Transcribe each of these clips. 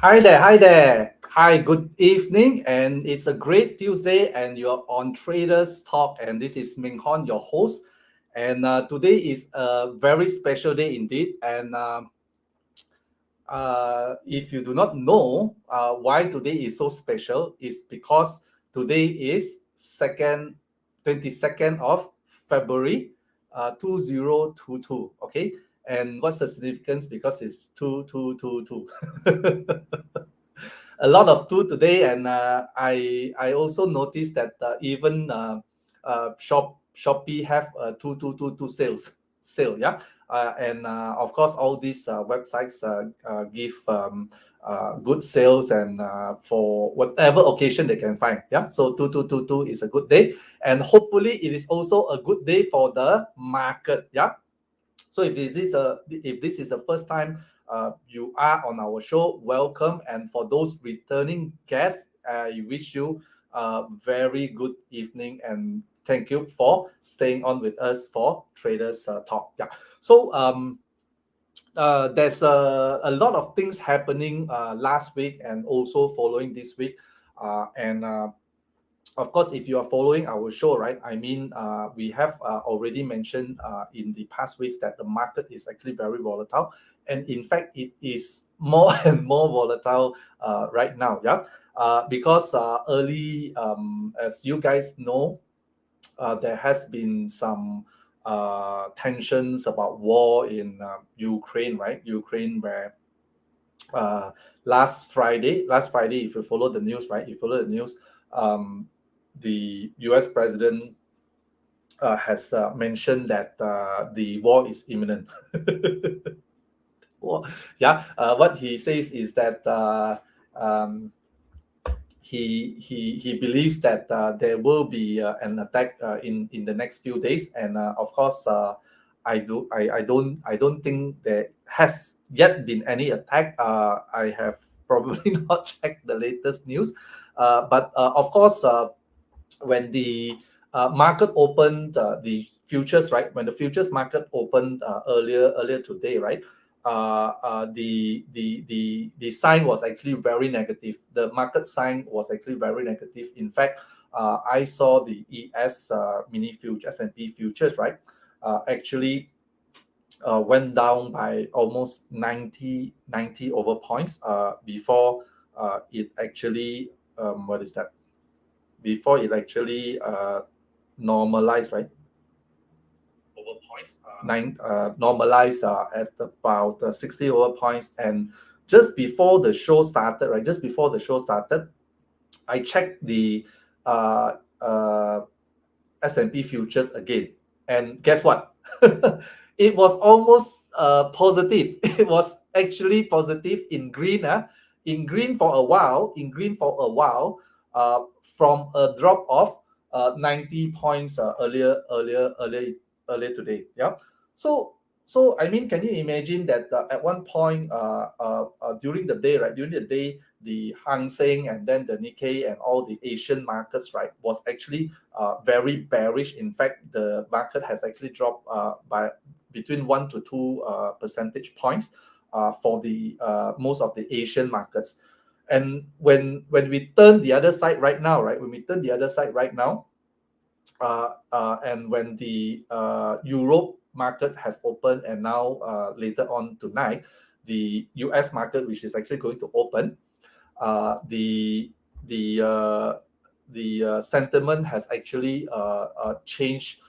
Hi there, hi there. Hi, good evening, and it's a great Tuesday, and you're on Traders Talk, and this is Ming Hon, your host. And today is a very special day indeed. And if you do not know why today is so special, it's because today is 22nd of February, 2022. Okay, and what's the significance? Because it's 2222. A lot of two today, and I also noticed that even Shopee have a 2222 sale, yeah, and of course all these websites give good sales and for whatever occasion they can find, yeah. So 2222 is a good day, and hopefully it is also a good day for the market, yeah. So if this is the first time you are on our show, welcome. And for those returning guests, I wish you a very good evening and thank you for staying on with us for Traders Talk. Yeah. So there's a lot of things happening last week and also following this week, and of course, if you are following our show, right, I mean, we have already mentioned in the past weeks that the market is actually very volatile. And in fact, it is more and more volatile right now. Yeah. Because early, as you guys know, there has been some tensions about war in Ukraine, right? Ukraine, where uh, last Friday, if you follow the news, right, you follow the news, the U.S. president has mentioned that the war is imminent. Well, yeah, what he says is that um, he believes that there will be an attack in the next few days, and of course, I don't think there has yet been any attack. I have probably not checked the latest news, but of course, when the market opened, the futures, right, when the futures market opened earlier today, right, the sign was actually very negative. The market sign was actually very negative. In fact, I saw the ES mini future S&P futures, right, actually went down by almost 90 over points before it actually what is that before it actually normalized, right? Over points, normalized at about 60 over points. And just before the show started, right? Just before the show started, I checked the uh, uh, S&P futures again, and guess what? It was almost positive. It was actually positive in green, in green for a while. In green for a while, from a drop of 90 points earlier today. Yeah. So I mean, can you imagine that at one point during the day, right? During the day, the Hang Seng and then the Nikkei and all the Asian markets, right, was actually very bearish. In fact, the market has actually dropped by between 1 to 2 percentage points for the most of the Asian markets. And when we turn the other side right now, right, when we turn the other side right now, and when the Europe market has opened, and now later on tonight, the US market, which is actually going to open, uh, the the uh, the sentiment has actually changed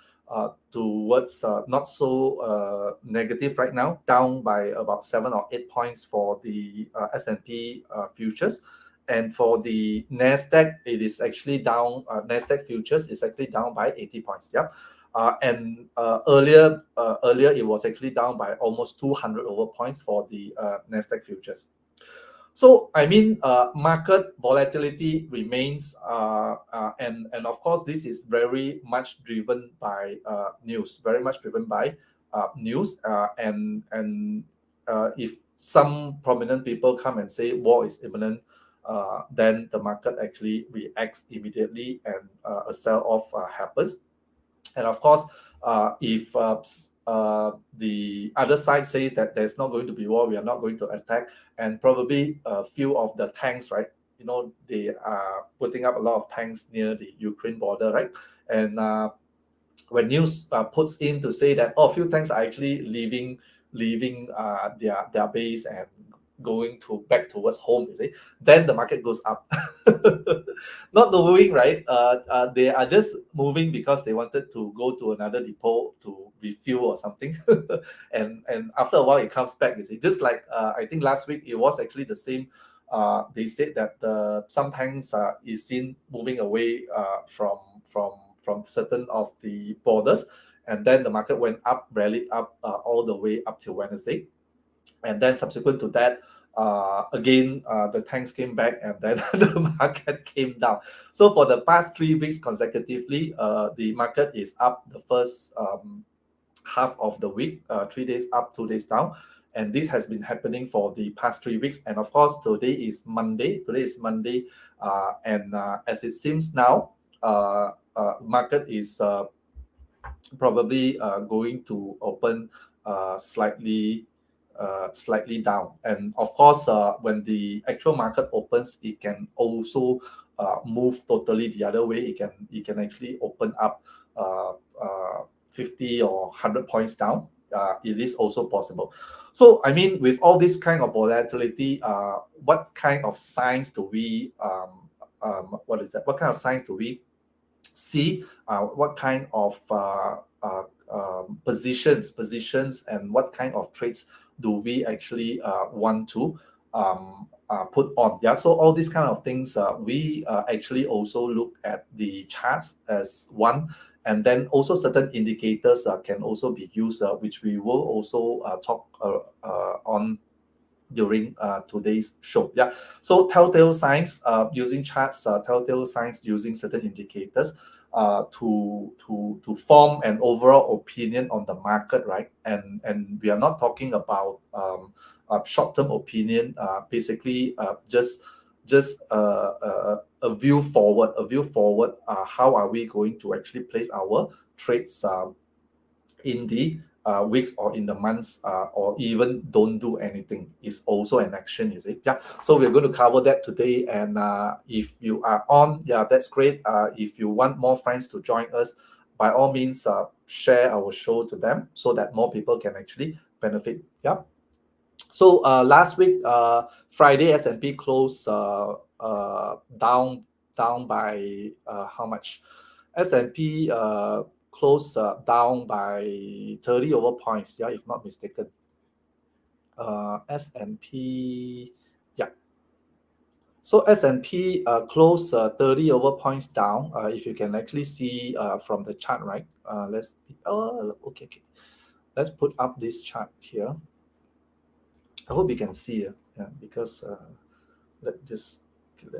towards not so negative right now, down by about 7 or 8 points for the S&P futures. And for the Nasdaq, it is actually down. Nasdaq futures is actually down by 80 points. Yeah, and earlier it was actually down by almost 200 over points for the Nasdaq futures. So I mean, market volatility remains, and of course, this is very much driven by news. Very much driven by news, and if some prominent people come and say war is imminent, then the market actually reacts immediately, and a sell-off happens. And of course, if the other side says that there's not going to be war, we are not going to attack, and probably a few of the tanks, right? They are putting up a lot of tanks near the Ukraine border, right? And when news puts in to say that few tanks are actually leaving their base and going to back towards home, you see, then the market goes up. Not knowing, right? They are just moving because they wanted to go to another depot to refuel or something, and after a while it comes back. You see, just like I think last week it was actually the same. They said that some tanks is seen moving away from certain of the borders, and then the market went up, rallied up all the way up till Wednesday, and then subsequent to that, again the tanks came back, and then the market came down. So for the past 3 weeks consecutively, the market is up the first half of the week, 3 days up, 2 days down, and this has been happening for the past 3 weeks. And of course, today is Monday. And as it seems now, market is probably going to open slightly down. And of course, when the actual market opens, it can also move totally the other way. It can actually open up 50 or 100 points down. It is also possible. So I mean, with all this kind of volatility, what kind of signs do we what is that? What kind of signs do we see? What kind of positions and what kind of trades do we actually want to put on? Yeah, so all these kind of things, we actually also look at the charts as one, and then also certain indicators can also be used, which we will also talk on during today's show. Yeah, so telltale signs using charts, telltale signs using certain indicators to form an overall opinion on the market, right? And we are not talking about short-term opinion. Basically, just a view forward. How are we going to actually place our trades in the weeks or in the months, or even don't do anything is also an action, you see. Yeah, so we're going to cover that today. And if you are on, yeah, that's great. If you want more friends to join us, by all means, share our show to them so that more people can actually benefit. Yeah. So last week, Friday, S&P closed down by how much? S&P closed down by 30 over points, yeah, if not mistaken. S&P, yeah. So S&P closed 30 over points down. If you can actually see from the chart, right? Okay. Let's put up this chart here. I hope you can see it, yeah, because let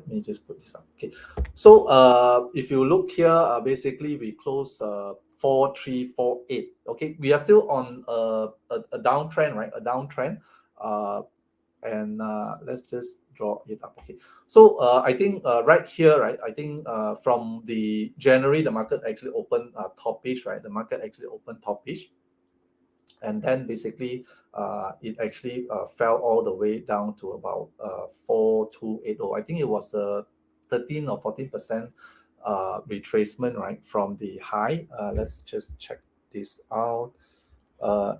me just put this up. Okay, so if you look here, basically we close 4348. Okay, we are still on a downtrend, right? A downtrend. And let's just draw it up. Okay, so I think right here, right, I think from the January, the market actually opened topish, right? The market actually opened topish, and then basically it actually fell all the way down to about 4280. I think it was a 13 or 14% retracement, right, from the high. Let's just check this out.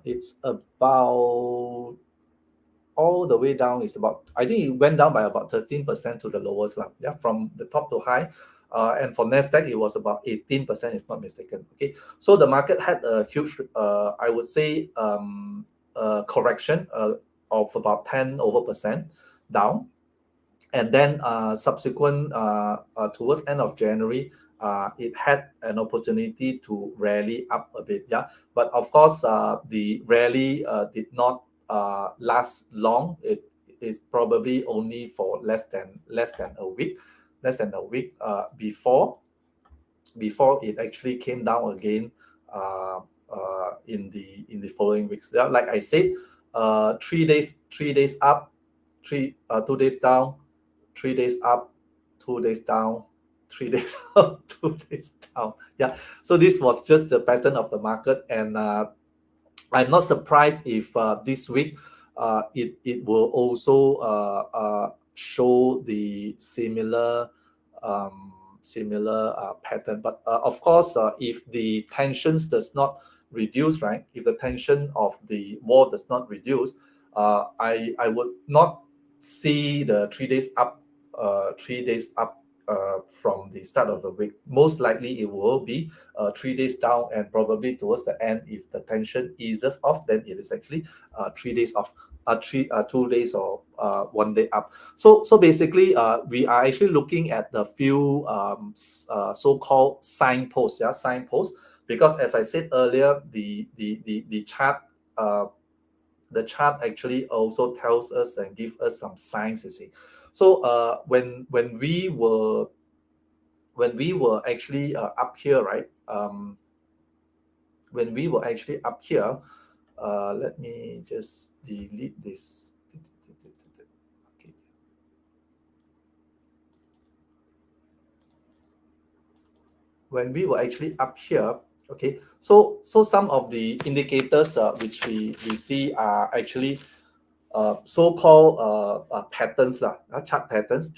It's about, all the way down is about, I think it went down by about 13% to the lowest level, yeah, from the top to high. And for Nasdaq, it was about 18%, if not mistaken. Okay, so the market had a huge, I would say, correction of about 10 over percent down, and then subsequent towards end of January, it had an opportunity to rally up a bit. Yeah, but of course, the rally did not last long. It is probably only for less than a week, before it actually came down again in the following weeks. Yeah, like I said, 3 days up, 2 days down, 3 days up, 2 days down, 3 days up, 2 days down. Yeah, so this was just the pattern of the market. And I'm not surprised if this week it will also show the similar pattern. But of course, if the tensions does not reduce, right? If the tension of the war does not reduce, I would not see the 3 days up, 3 days up from the start of the week. Most likely, it will be 3 days down, and probably towards the end, if the tension eases off, then it is actually 3 days off, 2 days or 1 day up. So basically, we are actually looking at the few so-called signposts, yeah, signposts, because as I said earlier, the chart. The chart actually also tells us and give us some signs, you see. So when we were actually up here, right? When we were actually up here, let me just delete this. Okay. When we were actually up here, okay, so some of the indicators which we see are actually so-called patterns lah, chart patterns,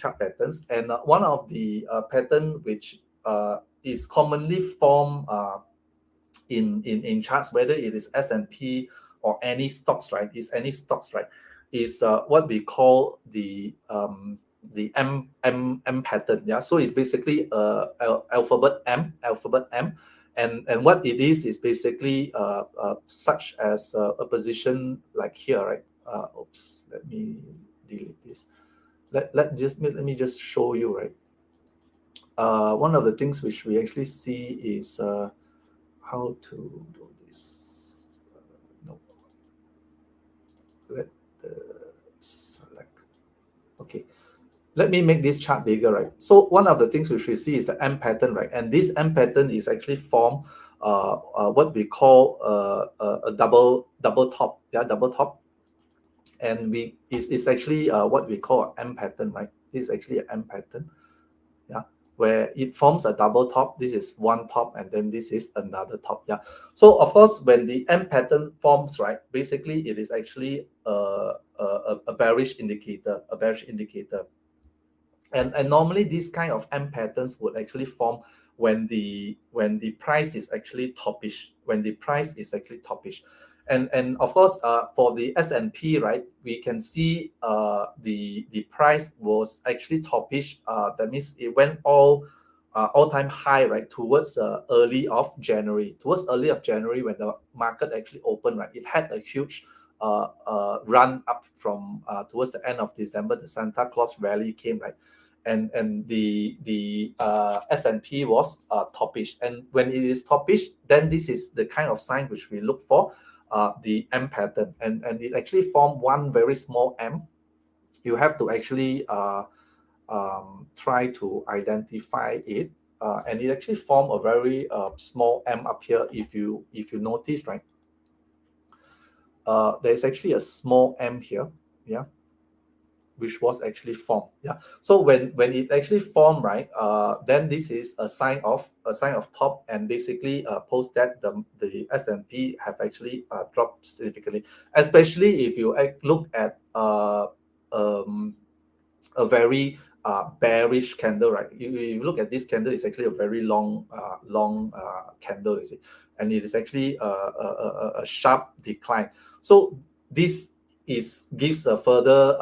and one of the pattern which is commonly formed in charts, whether it is S&P or any stocks, right? Is any stocks, right? Is what we call the M pattern. Yeah. So it's basically alphabet M, and what it is basically such as a position like here, right? Oops, let me delete this. Let me just show you, right? One of the things which we actually see is how to do this. No, let the select. Okay, let me make this chart bigger, right? So one of the things which we see is the M pattern, right? And this M pattern is actually formed what we call a double top, yeah, double top, and we is actually what we call an M pattern, right? This is actually an M pattern, yeah, where it forms a double top. This is one top, and then this is another top, yeah. So of course, when the M pattern forms, right, basically it is actually a bearish indicator, and normally these kind of M patterns would actually form when the price is actually toppish, and of course for the S&P, right, we can see the price was actually toppish. That means it went all time high, right, towards early of January, when the market actually opened, right. It had a huge run up from towards the end of December. The Santa Claus rally came, right, and the S&P was toppish, and when it is toppish, then this is the kind of sign which we look for, the M pattern, and it actually formed one very small M. You have to actually try to identify it, and it actually formed a very small M up here. If you notice, right, there's actually a small M here, yeah, which was actually formed. Yeah. So when it actually formed, right, then this is a sign of top, and basically post that the S&P have actually dropped significantly, especially if you look at um, a very bearish candle, right? You look at this candle, it's actually a very long candle, you see, and it is actually a sharp decline. So this is gives a further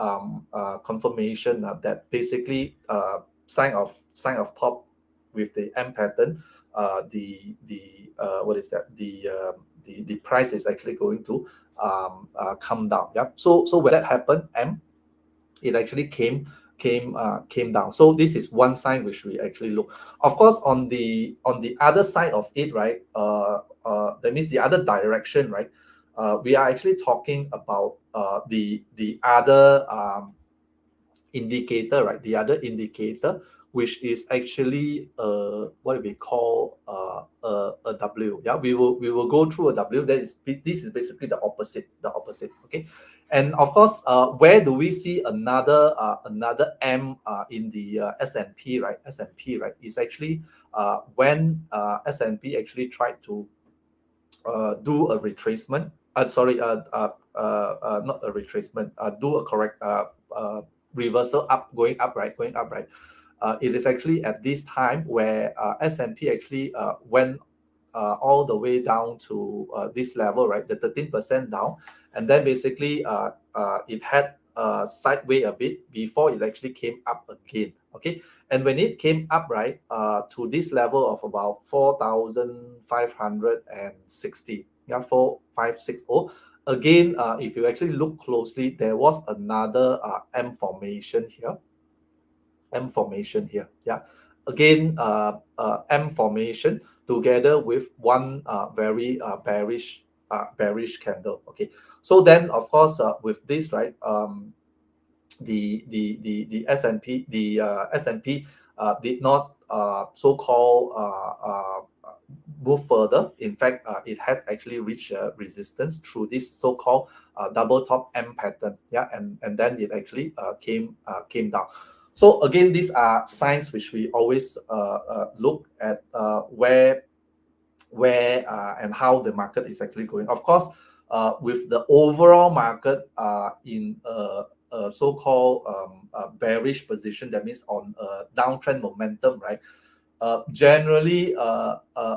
confirmation that basically sign of top with the M pattern. The what is that? The price is actually going to come down. Yeah. So when that happened, it actually came down. So this is one sign which we actually look. Of course, on the other side of it, right? That means the other direction, right? We are actually talking about the other indicator, right? The other indicator, which is actually what we call a W. Yeah, we will go through a W. This is basically the opposite. Okay, and of course, where do we see another M in the S&P, right? S&P, right, is actually when S&P actually tried to do a retracement. sorry, not a retracement, do a correct reversal up, going up, right? Going up, right? It is actually at this time where S&P actually went all the way down to this level, right? The 13% down, and then basically it had sideway a bit before it actually came up again. Okay, and when it came up, right, to this level of about 4,560, yeah, 4560. Again, if you actually look closely, there was another M formation here. M formation here. Yeah. Again, M formation together with one very bearish candle. Okay. So then, of course, with this, right, the S&P S&P did not so-called move further. In fact, it has actually reached resistance through this so-called double top M pattern. Yeah, and then it actually came down. So again, these are signs which we always look at where and how the market is actually going. Of course, with the overall market in a so-called bearish position, that means on a downtrend momentum, right? Generally,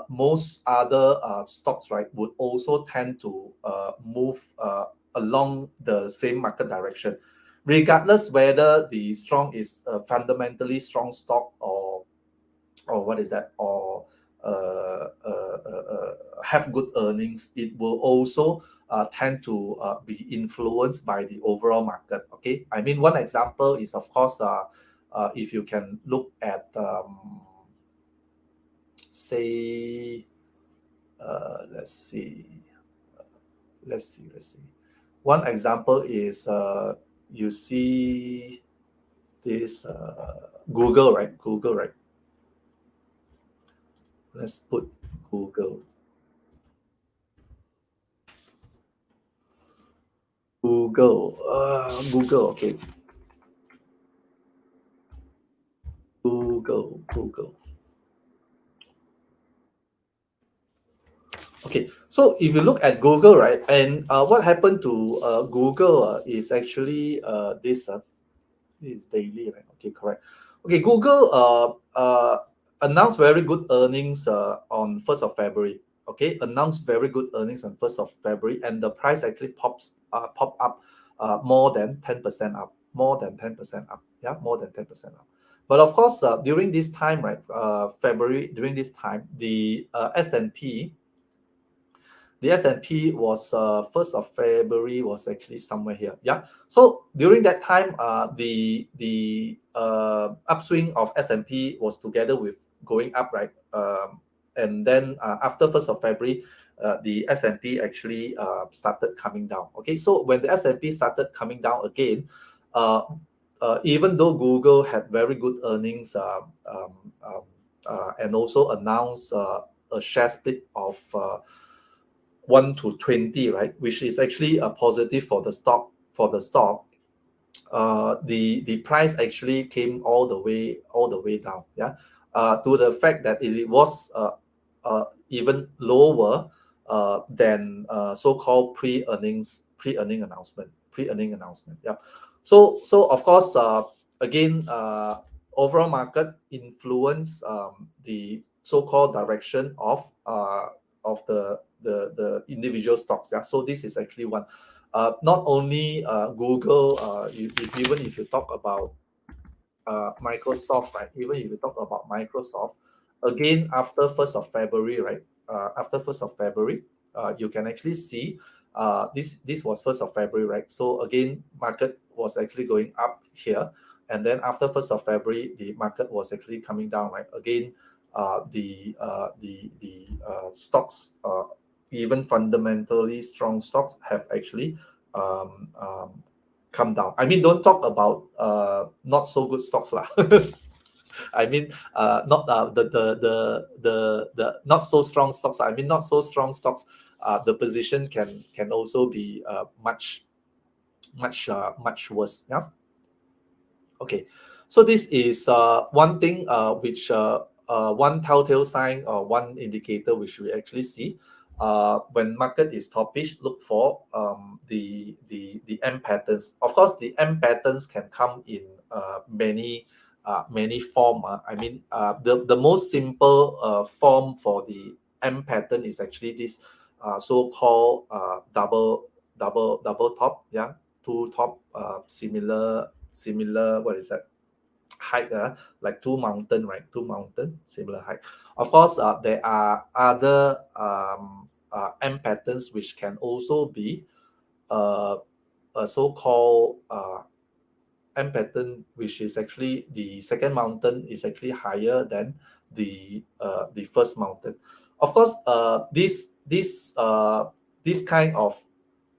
most other stocks, right, would also tend to move along the same market direction, regardless whether the strong is a fundamentally strong stock, or what is that, or have good earnings. It will also tend to be influenced by the overall market. Okay, I mean, one example is, of course, if you can look at say let's see. One example is you see this Google, right? Google, right? Let's put Google. Google. Okay. Google. Okay, so if you look at Google, right, and what happened to Google is actually this is daily, right? Okay, correct. Okay, Google announced very good earnings on 1st of February. Okay, announced very good earnings on 1st of February, and the price actually pop up more than 10% up, more than 10% up. Yeah, more than 10% up. But of course, during this time, right, February, during this time, the S&P, the S&P was 1st of February was actually somewhere here. Yeah. So during that time, the upswing of S&P was together with going up, right? And then after 1st of February, the S&P actually started coming down. Okay. So when the S&P started coming down again, uh, even though Google had very good earnings and also announced a share split of 1 to 20, right, which is actually a positive for the stock. The price actually came all the way down. Yeah, to the fact that it was even lower than so-called pre-earning announcement. Yeah. So of course, again, overall market influence the so-called direction of the individual stocks. Yeah. So this is actually one. Not only Google, even if you talk about Microsoft, right? Even if you talk about Microsoft, again after 1st of February, right? After 1st of February, you can actually see this was 1st of February, right? So again, market was actually going up here, and then after 1st of February, the market was actually coming down, right? Again, the stocks, even fundamentally strong stocks, have actually come down. I mean, don't talk about not so good stocks lah. I mean, not the not so strong stocks. I mean, not so strong stocks. The position can also be much worse. Yeah. Okay. So this is one thing which one telltale sign or one indicator which we actually see. when market is toppish, look for the M patterns. Of course, the M patterns can come in many form. I mean, the most simple form for the M pattern is actually this so-called double top, yeah, two top similar, what is that, height, like two mountain, right? Two mountain, similar height. Of course, there are other M patterns which can also be uh, a so-called M pattern, which is actually the second mountain is actually higher than the first mountain. Of course, this kind of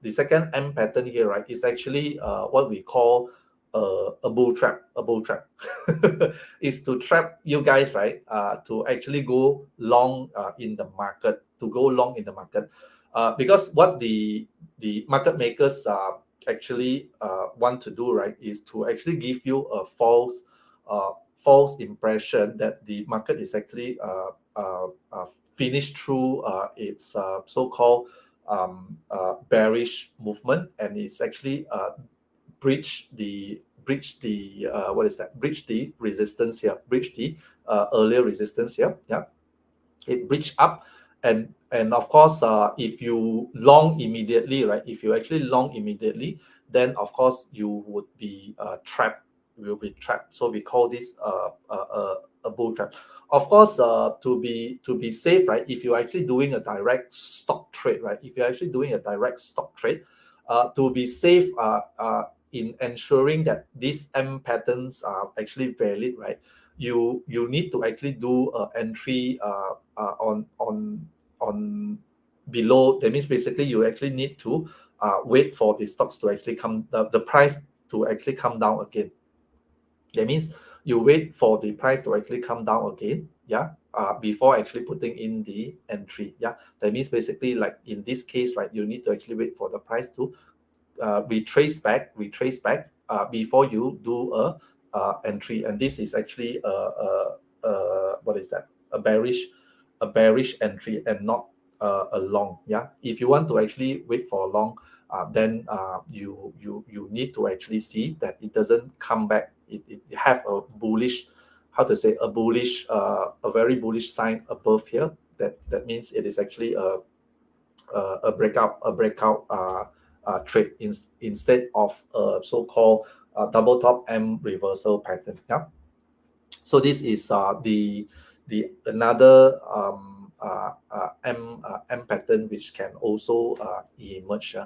the second M pattern here, right, is actually what we call a bull trap. A bull trap is to trap you guys, right, to actually go long in the market, to go long in the market, because what the market makers actually want to do, right, is to actually give you a false impression that the market is actually finished through its so-called bearish movement, and it's actually breach the what is that, breach the resistance here, breach the earlier resistance here, yeah, it breached up. And of course, if you long immediately, right, if you actually long immediately, then of course you would be trapped, will be trapped. So we call this a bull trap. Of course, to be safe, right, if you're actually doing a direct stock trade, right, if you're actually doing a direct stock trade, to be safe in ensuring that these M patterns are actually valid, right, you need to actually do entry on below. That means basically you actually need to wait for the stocks to actually come, the price to actually come down again. That means you wait for the price to actually come down again, yeah, before actually putting in the entry, yeah. That means basically, like in this case, right, you need to actually wait for the price to retrace back before you do a entry. And this is actually what is that, a bearish entry, and not a long, yeah. If you want to actually wait for a long, then you need to actually see that it doesn't come back, it have a bullish, how to say, a very bullish sign above here. That means it is actually a breakout trade, instead of a so-called double top M reversal pattern. Yeah. So this is the another M pattern which can also emerge.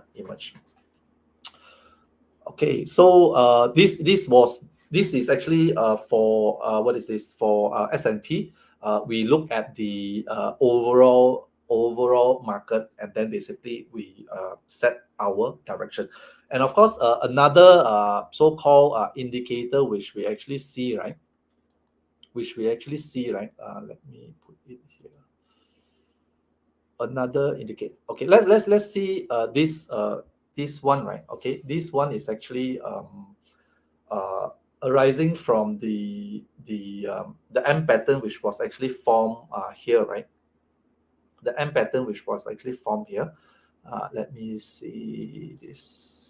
Okay, so this is actually for what is this, for S&P. We look at the overall market, and then basically we set our direction. And of course, another so-called indicator which we actually see, right, let me put it here. Another indicator. Okay, let's see this one, right. Okay, this one is actually uh, arising from the M pattern which was actually formed here, right. The M pattern which was actually formed here. Let me see this.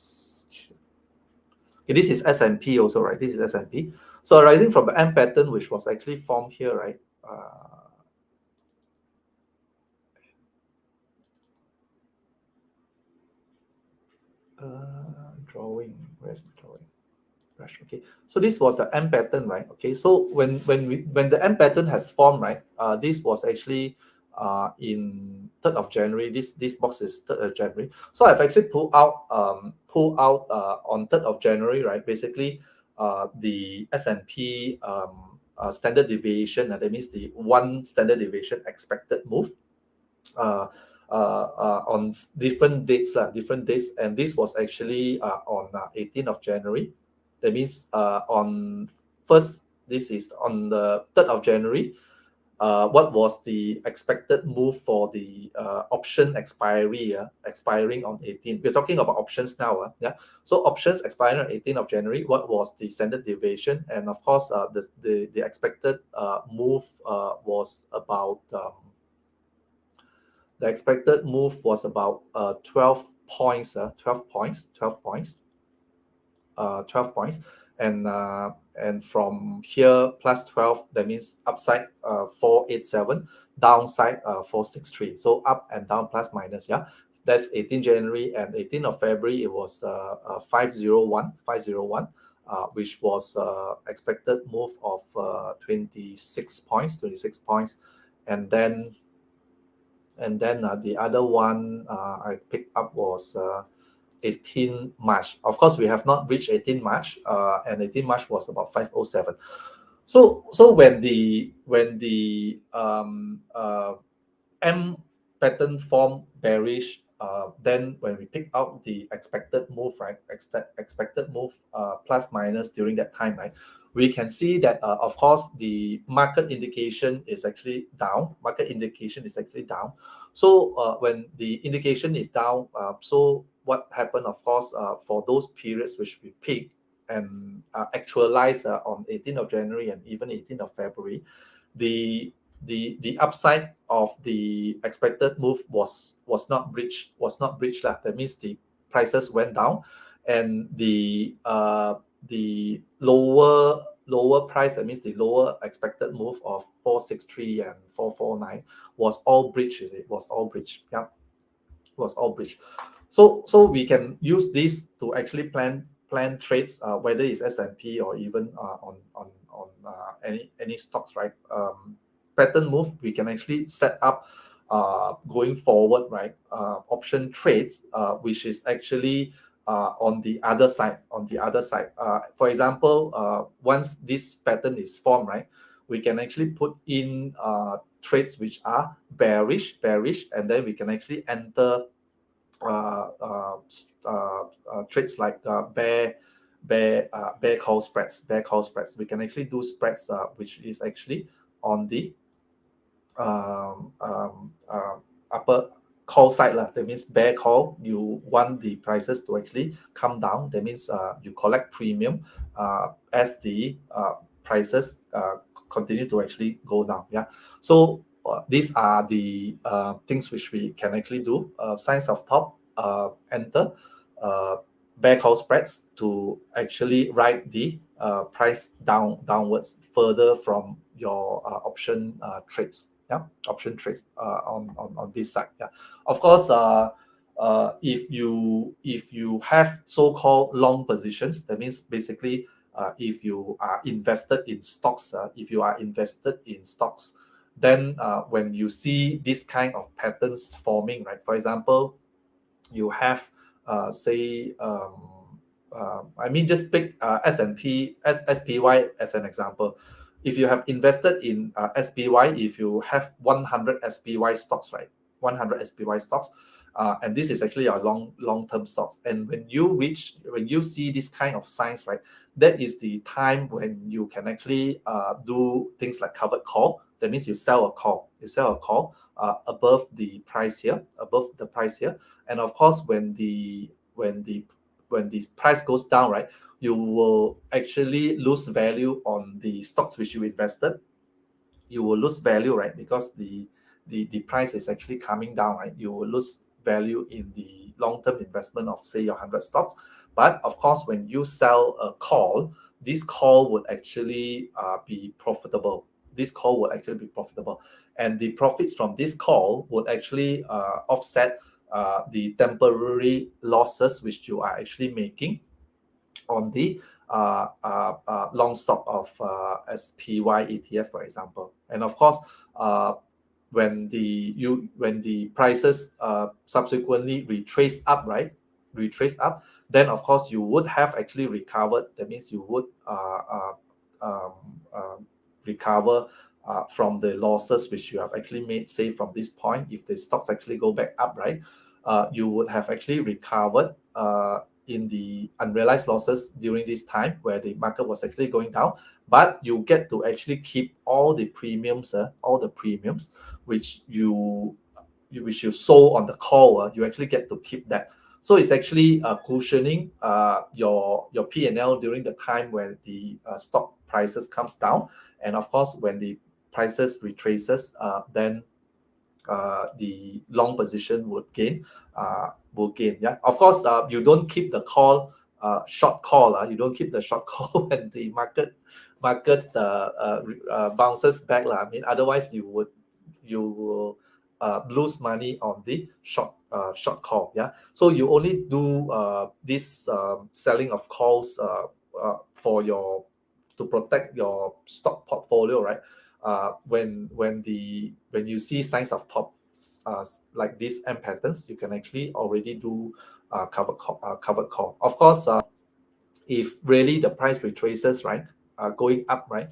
Okay, this is S&P also, right? This is S&P. So arising from the M pattern which was actually formed here, right? Drawing. Where's my drawing? Okay, so this was the M pattern, right? Okay, so when the M pattern has formed, right, this was actually in 3rd of January. This box is 3rd of January. So I've actually pulled out on 3rd of January, right? Basically, the S&P standard deviation. That means the one standard deviation expected move. On different dates, different dates, and this was actually on 18th of January. That means on first, this is on the 3rd of January. What was the expected move for the option expiry? Expiring on 18th. We're talking about options now. Yeah. So options expiring on 18th of January. What was the standard deviation? And of course, the expected move was about the expected move was about 12 points, 12 points, 12 points, 12 points, and from here plus 12, that means upside 487, downside 463. So up and down plus minus, yeah. That's 18 January, and 18th of February it was 501, which was expected move of 26 points, 26 points, and then the other one I picked up was 18 March. Of course, we have not reached 18 March, and 18 March was about 507. So when the M pattern form bearish, then when we pick out the expected move, right, expected move plus minus during that time, right, we can see that of course the market indication is actually down. Market indication is actually down. So when the indication is down, so what happened, of course, for those periods which we pick and actualize on 18th of January and even 18th of February, the the upside of the expected move was not breached lah. That means the prices went down, and the lower price, that means the lower expected move of 463 and 449 was all breached. Is it was all breached? Yeah, was all breached. So we can use this to actually plan trades, whether it's S&P or even any stocks, right? Pattern move, we can actually set up going forward, right? Option trades, which is actually on the other side. For example, once this pattern is formed, right, we can actually put in trades which are bearish, and then we can actually enter trades like bear call spreads. We can actually do spreads which is actually on the um, um, uh, upper call side lah. That means bear call, you want the prices to actually come down. That means you collect premium as the prices continue to actually go down. Yeah. So these are the things which we can actually do. Signs of top, enter bear call spreads to actually ride the price downwards further from your option trades. Yeah, option trades on this side. Yeah, of course. If you have so-called long positions, that means basically if you are invested in stocks, then when you see this kind of patterns forming, right? For example, you have say I mean, just pick S&P SPY as an example. If you have invested in SPY, if you have 100 SPY stocks, right, 100 SPY stocks, and this is actually your long-term stocks, and when you see this kind of signs, right, that is the time when you can actually do things like covered call. That means you sell a call, above the price here, and of course when the price goes down, right, you will actually lose value on the stocks which you invested. You will lose value, right, because the price is actually coming down, right. You will lose value in the long-term investment of, say, your 100 stocks. But of course, when you sell a call, this call would actually be profitable. And the profits from this call would actually offset the temporary losses which you are actually making on the long stock of SPY ETF, for example. And of course, when the prices subsequently retrace up, then of course you would have actually recovered. That means you would um, uh, recover from the losses which you have actually made, say, from this point. If the stocks actually go back up, right, you would have actually recovered in the unrealized losses during this time where the market was actually going down. But you get to actually keep all the premiums, which you sold on the call. You actually get to keep that. So it's actually cushioning your P&L during the time when the stock prices comes down. And of course, when the prices retraces, then the long position would gain. Yeah, of course, you don't keep the call, short call. You don't keep the short call when the market bounces back. I mean, otherwise you will lose money on the short call. Yeah, so you only do this selling of calls for your to protect your stock portfolio, right? When you see signs of top like these M patterns, you can actually already do covered call. Of course, if really the price retraces, right, going up, right,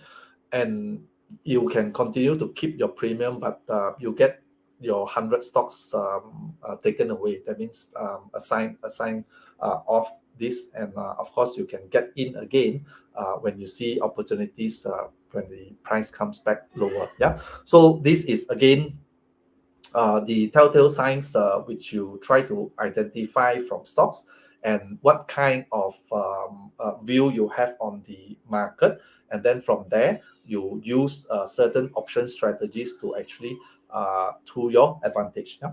and you can continue to keep your premium, but you get your 100 stocks taken away. That means assign off this, and of course you can get in again when you see opportunities when the price comes back lower. Yeah, so this is again the telltale signs which you try to identify from stocks, and what kind of view you have on the market, and then from there you use certain option strategies to actually to your advantage. Yeah.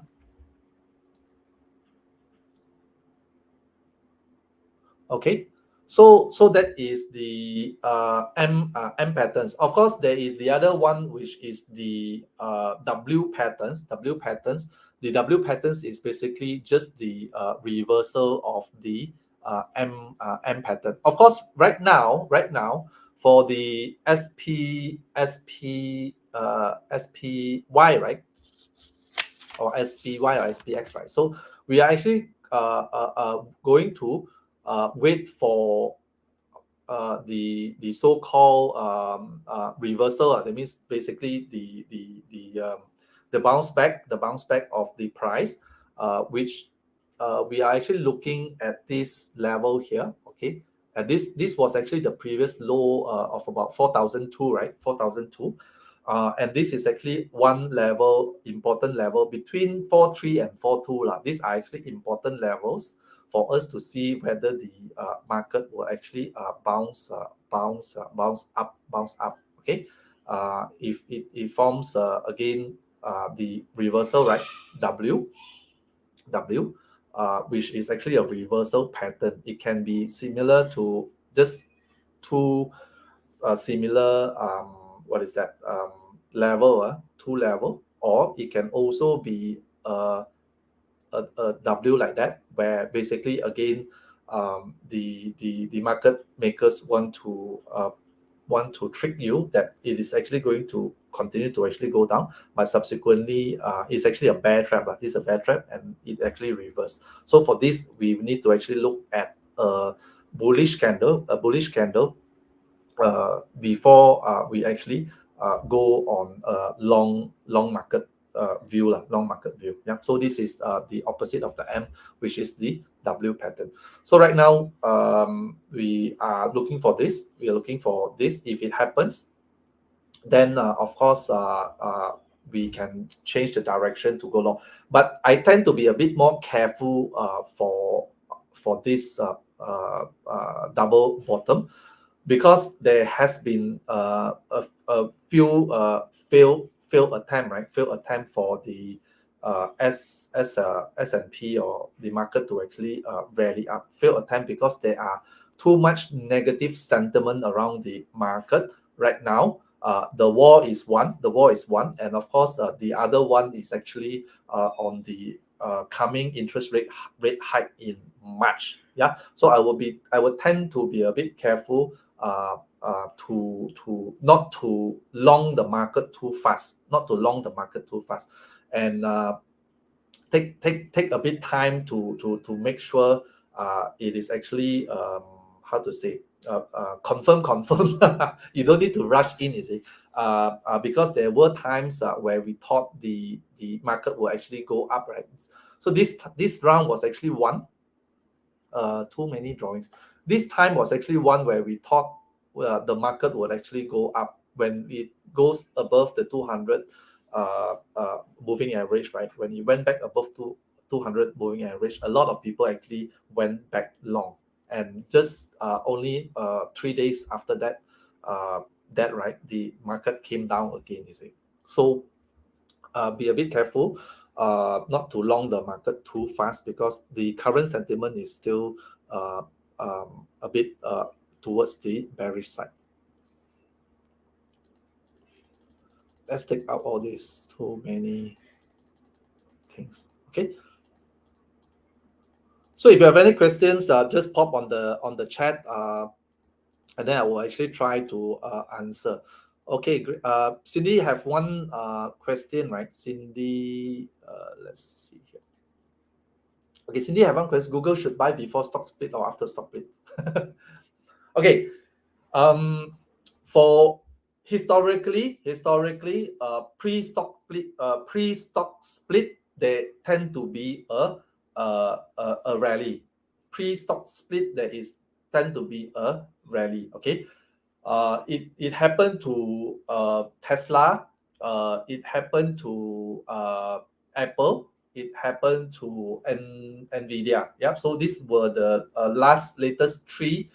Okay, so that is the M patterns. Of course, there is the other one which is the W patterns. The W patterns is basically just the reversal of the M pattern. Of course, right now for the SPY, right, or SPY or SPX, right? So we are actually going to wait for the so-called reversal. That means basically the bounce back of the price, which we are actually looking at this level here. Okay, and this was actually the previous low of about 4,002, right? 4,002. And this is actually one level, important level between 4.3 and 4.2. These are actually important levels for us to see whether the market will actually bounce up. Okay, if it forms again the reversal, right? W, which is actually a reversal pattern. It can be similar to just two similar what is that level, two level, or it can also be a W like that, where basically again the market makers want to trick you that it is actually going to continue to actually go down, but subsequently it's actually a bear trap. This is a bear trap, and it actually reversed. So for this, we need to actually look at a bullish candle, before we actually go on a long market long market view. Yeah. So this is the opposite of the M, which is the W pattern. So right now we are looking for this. We are looking for this. If it happens, then of course we can change the direction to go long. But I tend to be a bit more careful for this double bottom, because there has been a few failed attempt, right? Failed attempt for the S&P or the market to actually rally up. Failed attempt because there are too much negative sentiment around the market right now. The war is one. And of course, the other one is actually on the coming interest rate hike in March. Yeah, so I would tend to be a bit careful to not to long the market too fast, and take a bit time to make sure it is actually how to say confirm. You don't need to rush in, you see, because there were times where we thought the market will actually go up, right? So this round was actually one. Too many drawings. This time was actually one where we thought the market would actually go up when it goes above the 200 moving average, right? When it went back above 200 moving average, a lot of people actually went back long. And just only 3 days after that, right, the market came down again, you see. So be a bit careful, not to long the market too fast, because the current sentiment is still a bit towards the bearish side. Let's take out all these too many things. Okay. So if you have any questions, just pop on the chat, and then I will actually try to answer. Okay, Cindy have one question, right? Cindy, let's see here. Okay, Cindy have one question. Google should buy before stock split or after stock split? Okay, for historically, pre-stock split, they tend to be a rally. Pre-stock split, there is tend to be a rally. Okay, it happened to Tesla, it happened to Apple, it happened to Nvidia. Yep. So these were the latest three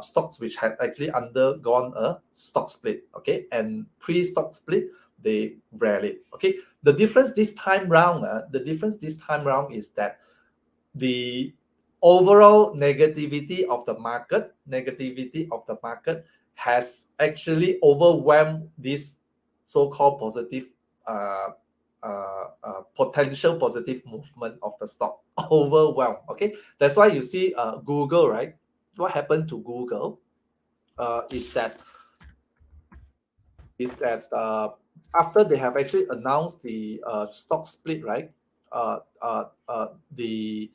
stocks which had actually undergone a stock split. Okay, and pre-stock split they rallied. Okay, the difference this time round, is that the overall negativity of the market has actually overwhelmed this so-called positive potential positive movement of the stock. Overwhelmed. Okay, that's why you see Google, right? What happened to Google is that after they have actually announced the stock split, right? Uh, uh, uh, the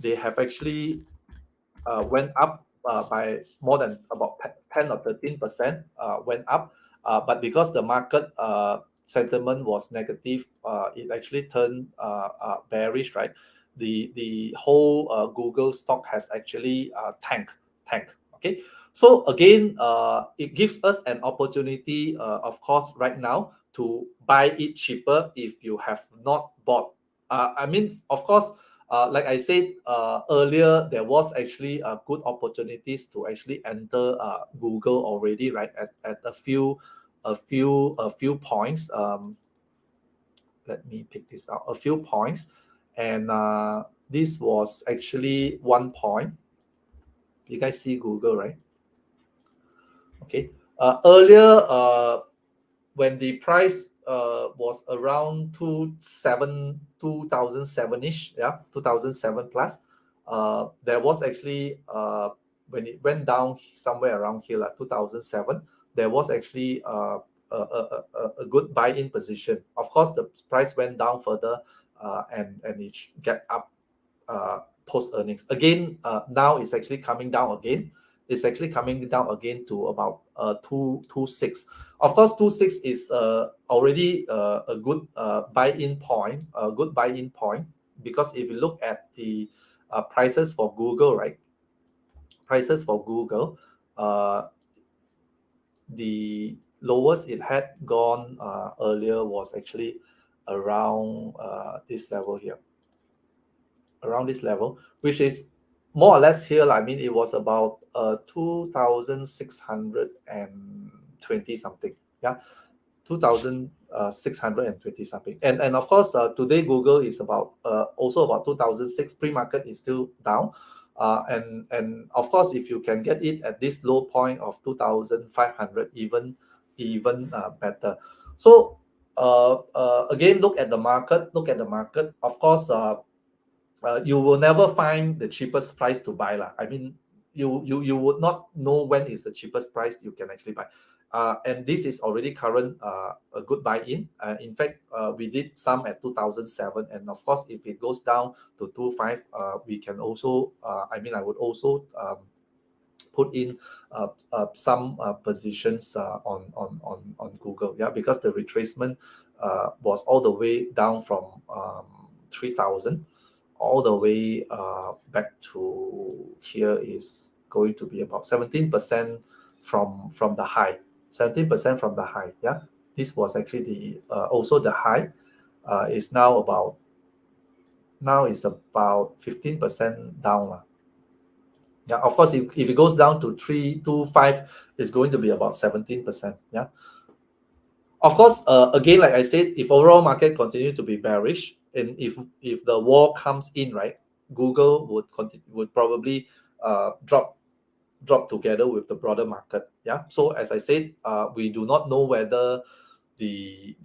they have actually went up by more than about 10 or 13% went up, but because the market sentiment was negative, it actually turned bearish, right? The whole Google stock has actually tank. Okay, so again, it gives us an opportunity, of course, right now to buy it cheaper if you have not bought. I mean, of course, like I said earlier, there was actually good opportunities to actually enter Google already, right? At a few points. Let me pick this out. A few points, and this was actually 1 point. You guys see Google, right? Okay. Earlier, when the price was around 2007-ish, yeah, 2007 plus, there was actually when it went down somewhere around here, like 2007, there was actually a good buy-in position. Of course, the price went down further, and it get up post earnings again. Now it's actually coming down again. It's actually coming down again to about 226. Of course, 26 is already a good buy-in point, because if you look at the prices for Google, right? Prices for Google, the lowest it had gone earlier was actually around this level here, around this level, which is more or less here. I mean, it was about 2,620 something. Yeah, 2,620 something. And of course, today Google is about also about 2006. Pre-market is still down. And of course, if you can get it at this low point of 2,500, even better. So again, look at the market. Of course, you will never find the cheapest price to buy lah. I mean, you would not know when is the cheapest price you can actually buy. And this is already current a good buy-in. In fact, we did some at 2007, and of course, if it goes down to 25, we can also. I would also put in some positions on Google. Yeah, because the retracement was all the way down from 3,000 all the way back to here is going to be about 17% from the high. 17% from the high. Yeah, this was actually the also the high. Is now about 15% down. Yeah, of course, if it goes down to 325, it's going to be about 17%. Yeah. Of course, again, like I said, if overall market continue to be bearish, and if the war comes in, right, Google would probably drop together with the broader market. Yeah. So as I said, we do not know whether the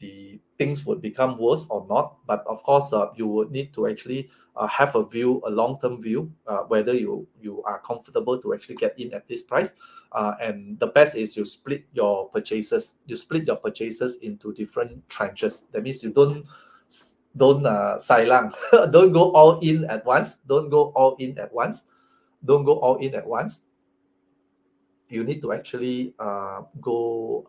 things would become worse or not. But of course, you would need to actually have a view, a long-term view, whether you are comfortable to actually get in at this price. And the best is you split your purchases. You split your purchases into different tranches. That means you don't sailang, don't go all in at once. Don't go all in at once. Don't go all in at once. You need to actually go.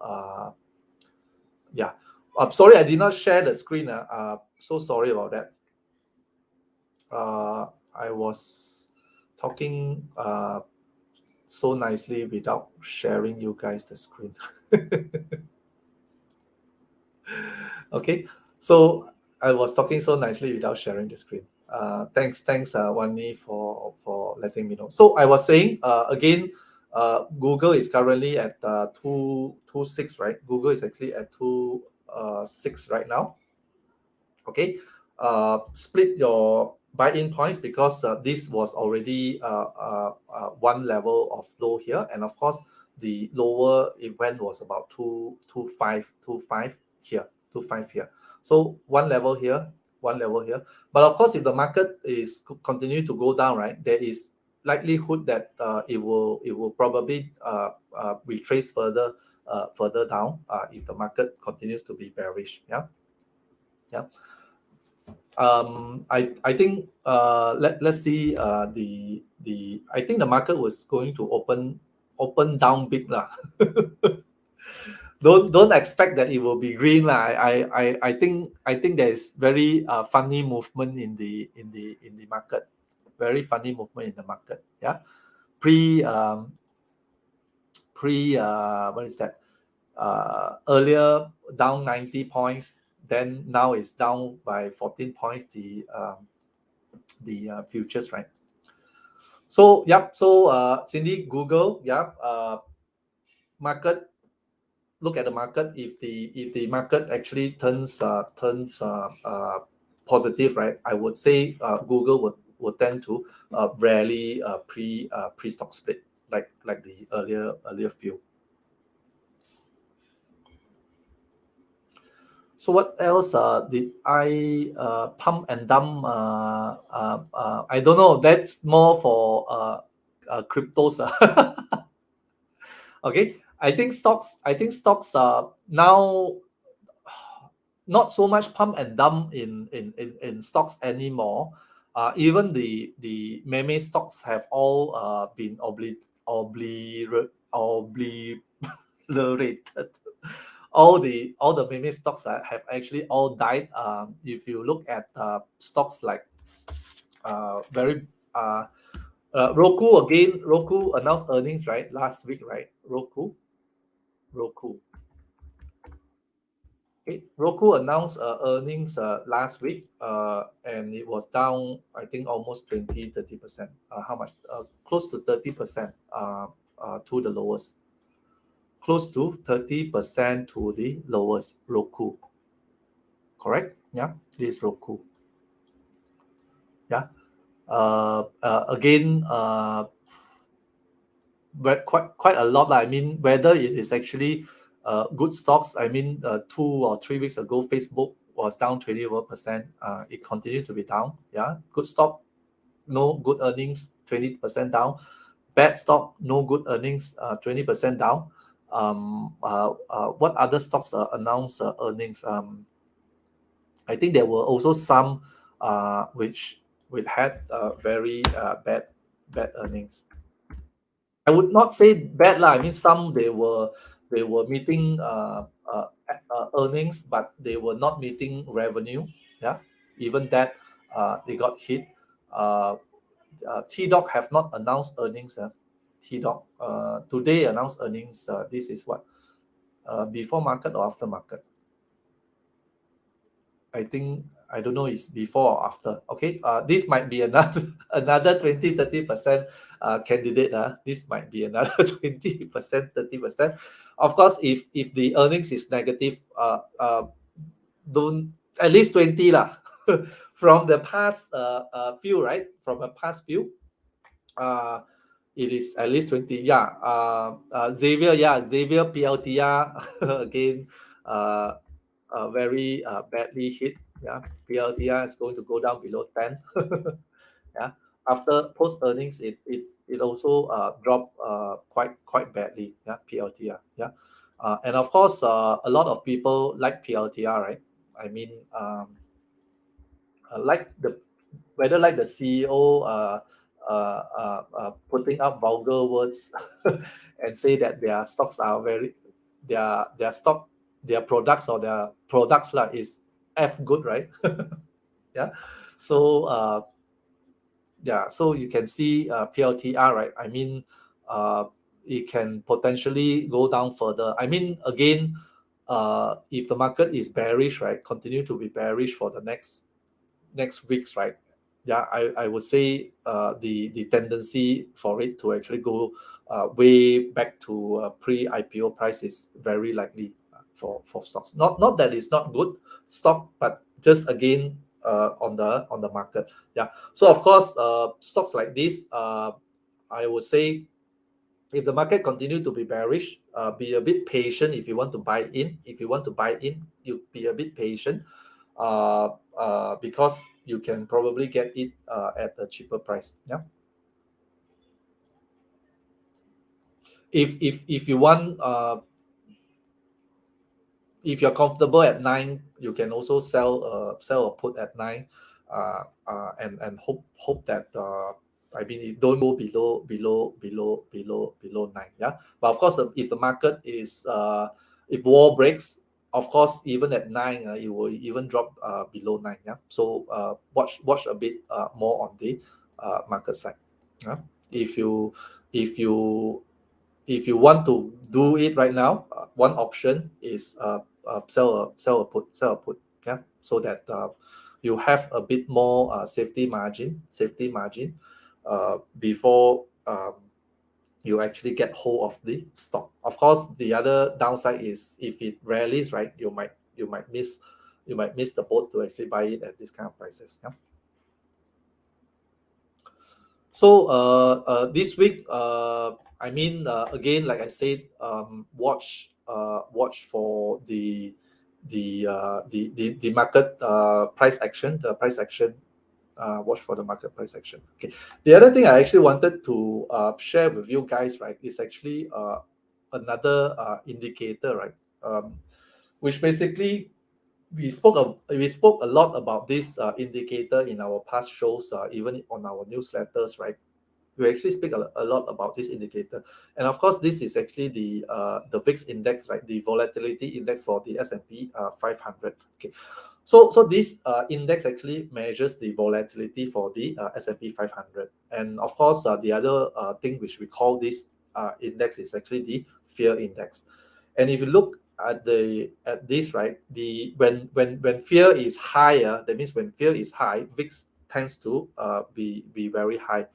Yeah. I'm sorry, I did not share the screen. So sorry about that. I was talking so nicely without sharing you guys the screen. Okay, so I was talking so nicely without sharing the screen. Thanks, Wani, for letting me know. So I was saying again, Google is currently at 226, right? Google is actually at 26 right now. Okay, split your buy-in points, because this was already one level of low here, and of course the lower event was about 225 here, 25 here. So one level here, one level here. But of course, if the market is continue to go down, right, there is likelihood that it will probably retrace further down if the market continues to be bearish. Yeah. Yeah. I think let's see the I think the market was going to open down big lah. Don't expect that it will be green lah. I think there is very funny movement in the market, very funny movement in the market. Yeah, pre what is that? Earlier down 90 points, then now it's down by 14 points, the futures, right? So yep, so Cindy, Google, yep, market, look at the market. If the market actually turns positive, right, I would say Google would tend to rally pre stock split, like the earlier few. So what else did I pump and dump? I don't know. That's more for cryptos. Okay, I think stocks. Now not so much pump and dump in stocks anymore. Even the meme stocks have all been obliterated. All the meme stocks have actually all died. If you look at stocks like very Roku again. Roku announced earnings, right, last week, right? Roku. Okay. Roku announced earnings last week, and it was down, I think, almost 20-30%. How much? Close to 30% to the lowest. Close to 30% to the lowest. Roku. Correct? Yeah, this is Roku. Yeah. Again, but quite a lot. I mean, whether it is actually good stocks. I mean, 2 or 3 weeks ago, Facebook was down 21%. It continued to be down. Yeah, good stock, no good earnings, 20% down. Bad stock, no good earnings, 20% down. What other stocks announced earnings? I think there were also some which had very bad earnings. I would not say bad lah. I mean, some they were meeting earnings, but they were not meeting revenue. Yeah, even that they got hit. T-Doc have not announced earnings. T-Doc today announced earnings. This is what before market or after market? I think I don't know it's before or after. Okay, this might be another 20-30% candidate. This might be another 20%, 30%. Of course, if the earnings is negative, don't at least 20 lah. From the past few, right? From the past few, uh, it is at least 20. Yeah. Xavier, yeah, Xavier PLTR again, very badly hit. Yeah, PLTR is going to go down below 10. Yeah, after post earnings, it also dropped quite badly. Yeah, PLTR. Yeah, and of course, a lot of people like PLTR, right? I mean, like the whether like the CEO putting up vulgar words and say that their stocks are very their stock their products or their products like is f good, right? Yeah, so yeah, so you can see PLTR, right? I mean, uh, it can potentially go down further. I mean, again, if the market is bearish, right, continue to be bearish for the next weeks, right? Yeah, I would say the tendency for it to actually go way back to pre-IPO price is very likely for stocks. Not that it's not good stock, but just again on the market. Yeah. So of course, stocks like this, I would say if the market continue to be bearish, be a bit patient if you want to buy in. If you want to buy in, you be a bit patient, because you can probably get it at a cheaper price. Yeah. If you want, if you're comfortable at 9, you can also sell a put at 9, and hope that I mean it don't go below 9. Yeah, but of course if the market is if war breaks, of course even at 9 it will even drop below 9. Yeah, so watch a bit more on the market side. Yeah, if you if you if you want to do it right now, one option is sell a put. Yeah, so that you have a bit more safety margin before you actually get hold of the stock. Of course, the other downside is if it rallies, right, you might miss the boat to actually buy it at this kind of prices. Yeah. So this week, I mean, again, like I said, watch for the market price action, the price action. Watch for the market price action. Okay. The other thing I actually wanted to share with you guys, right, is actually another indicator, right, which basically we spoke a lot about this indicator in our past shows, even on our newsletters, right? We actually speak a lot about this indicator, and of course this is actually the VIX index, right, the volatility index for the S&P 500. Okay, so this index actually measures the volatility for the S&P 500, and of course the other thing which we call this index is actually the fear index. And if you look at this, right, the when fear is higher, that means when fear is high, VIX tends to be very high.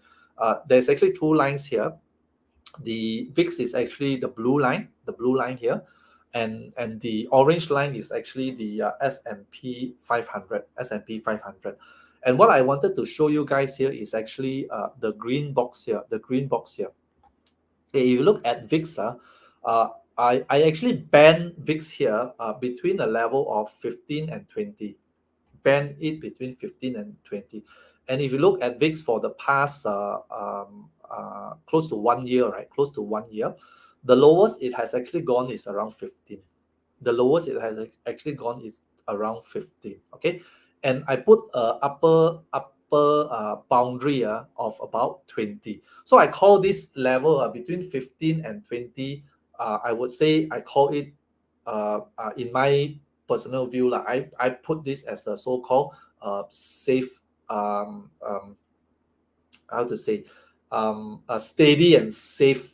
There's actually two lines here. The VIX is actually the blue line here, and the orange line is actually the S&P 500, S&P 500. And what I wanted to show you guys here is actually the green box here, the green box here. If you look at VIX, I actually band VIX here between a level of 15 and 20, band it between 15 and 20. And if you look at VIX for the past close to 1 year, right? Close to 1 year, the lowest it has actually gone is around 15. The lowest it has actually gone is around 15. Okay, and I put a upper boundary of about 20. So I call this level between 15 and 20. I would say I call it in my personal view, like I put this as a so-called safe how to say a steady and safe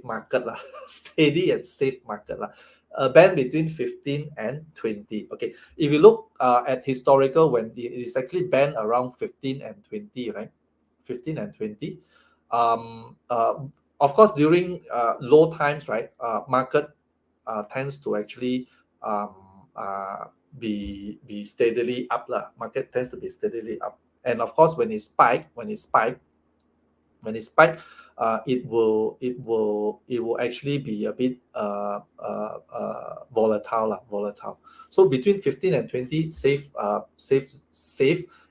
market lah. Steady and safe market lah. A band between 15 and 20. Okay, if you look at historical, when it is actually band around 15 and 20, right? 15 and 20. of course, during low times, right, market tends to actually um, uh, be steadily up lah. Market tends to be steadily up, and of course, when it spike, it will actually be a bit volatile lah, volatile. So between 15 and 20, safe.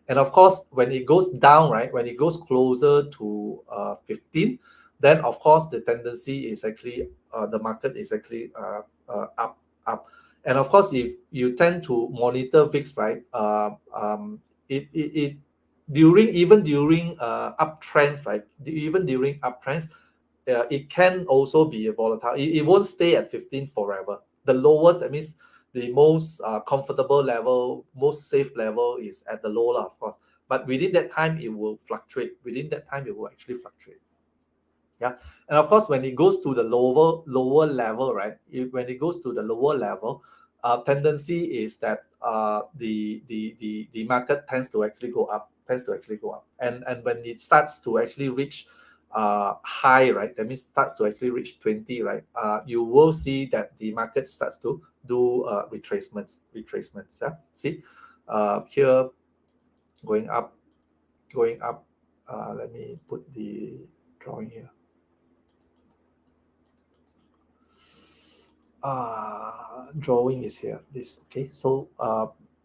And of course, when it goes down, right, when it goes closer to 15, then of course the tendency is actually the market is actually up. And of course, if you tend to monitor VIX, right, it during uptrends, right? Even during uptrends, it can also be a volatile. It won't stay at 15 forever. The lowest, that means the most comfortable level, most safe level is at the low, of course. But within that time, it will fluctuate. Within that time, it will actually fluctuate. Yeah, and of course, when it goes to the lower level, right? When it goes to the lower level, tendency is that the market tends to actually go up, and when it starts to actually reach high, right? That means starts to actually reach 20, right? You will see that the market starts to do retracements. Yeah, see, here going up. Let me put the drawing here. Drawing is here, this, okay. So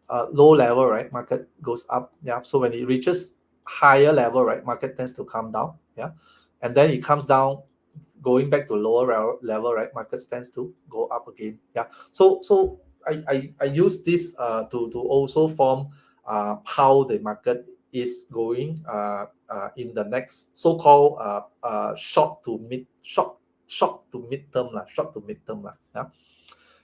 low level, right, market goes up. Yeah, so when it reaches higher level, right, market tends to come down. Yeah, and then it comes down, going back to lower level, right, market tends to go up again. Yeah, so I use this to also form how the market is going in the next so-called short to midterm lah. Yeah.